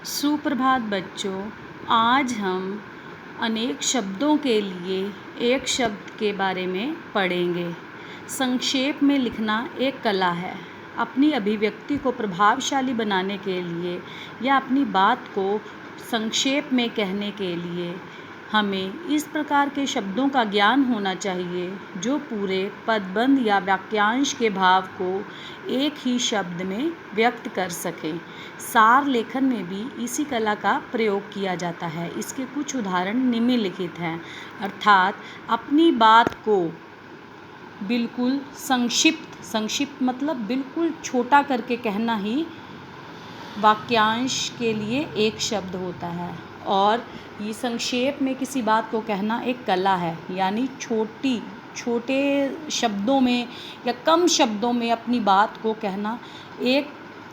सुप्रभात बच्चों। आज हम अनेक शब्दों के लिए एक शब्द के बारे में पढ़ेंगे। संक्षेप में लिखना एक कला है। अपनी अभिव्यक्ति को प्रभावशाली बनाने के लिए या अपनी बात को संक्षेप में कहने के लिए हमें इस प्रकार के शब्दों का ज्ञान होना चाहिए जो पूरे पदबंध या वाक्यांश के भाव को एक ही शब्द में व्यक्त कर सकें। सार लेखन में भी इसी कला का प्रयोग किया जाता है। इसके कुछ उदाहरण निम्नलिखित हैं, अर्थात अपनी बात को बिल्कुल संक्षिप्त मतलब बिल्कुल छोटा करके कहना ही वाक्यांश के लिए एक शब्द होता है। और ये संक्षेप में किसी बात को कहना एक कला है, यानी छोटे शब्दों में या कम शब्दों में अपनी बात को कहना एक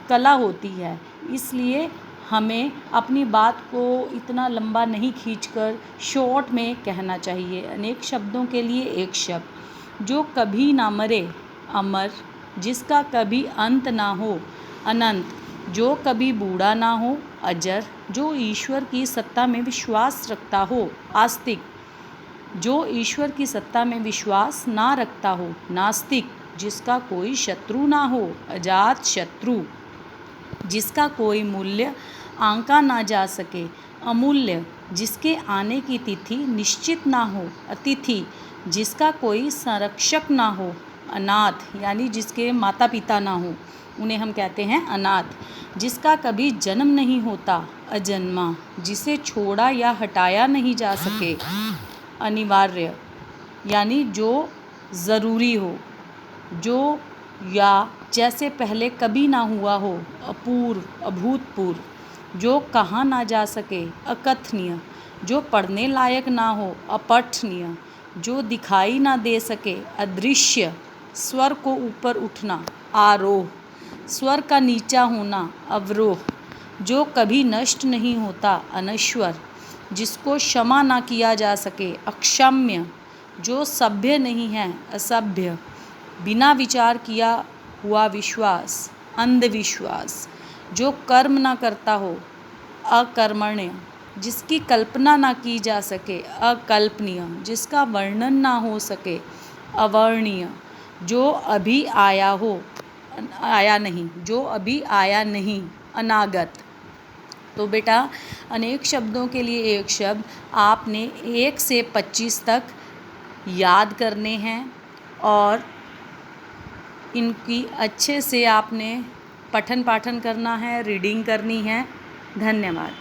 कला होती है। इसलिए हमें अपनी बात को इतना लंबा नहीं खींचकर शॉर्ट में कहना चाहिए। अनेक शब्दों के लिए एक शब्द। जो कभी ना मरे, अमर। जिसका कभी अंत ना हो, अनंत। जो कभी बूढ़ा ना हो, अजर। जो ईश्वर की सत्ता में विश्वास रखता हो, आस्तिक। जो ईश्वर की सत्ता में विश्वास ना रखता हो, नास्तिक। जिसका कोई शत्रु ना हो, अजात शत्रु। जिसका कोई मूल्य आंका ना जा सके, अमूल्य। जिसके आने की तिथि निश्चित ना हो, अतिथि। जिसका कोई संरक्षक ना हो, अनाथ, यानी जिसके माता पिता ना हो, उन्हें हम कहते हैं अनाथ। जिसका कभी जन्म नहीं होता, अजन्मा। जिसे छोड़ा या हटाया नहीं जा सके, अनिवार्य, यानी जो ज़रूरी हो। जो या जैसे पहले कभी ना हुआ हो, अपूर्व, अभूतपूर्व। जो कहा ना जा सके, अकथनीय। जो पढ़ने लायक ना हो, अपठनीय। जो दिखाई ना दे सके, अदृश्य। स्वर को ऊपर उठना, आरोह। स्वर का नीचा होना, अवरोह। जो कभी नष्ट नहीं होता, अनश्वर। जिसको क्षमा ना किया जा सके, अक्षम्य। जो सभ्य नहीं है, असभ्य। बिना विचार किया हुआ विश्वास, अंधविश्वास। जो कर्म ना करता हो, अकर्मण्य। जिसकी कल्पना ना की जा सके, अकल्पनीय। जिसका वर्णन ना हो सके, अवर्णनीय। जो अभी आया नहीं, अनागत। तो बेटा, अनेक शब्दों के लिए एक शब्द आपने 1 से 25 तक याद करने हैं और इनकी अच्छे से आपने पठन पाठन करना है, रीडिंग करनी है। धन्यवाद।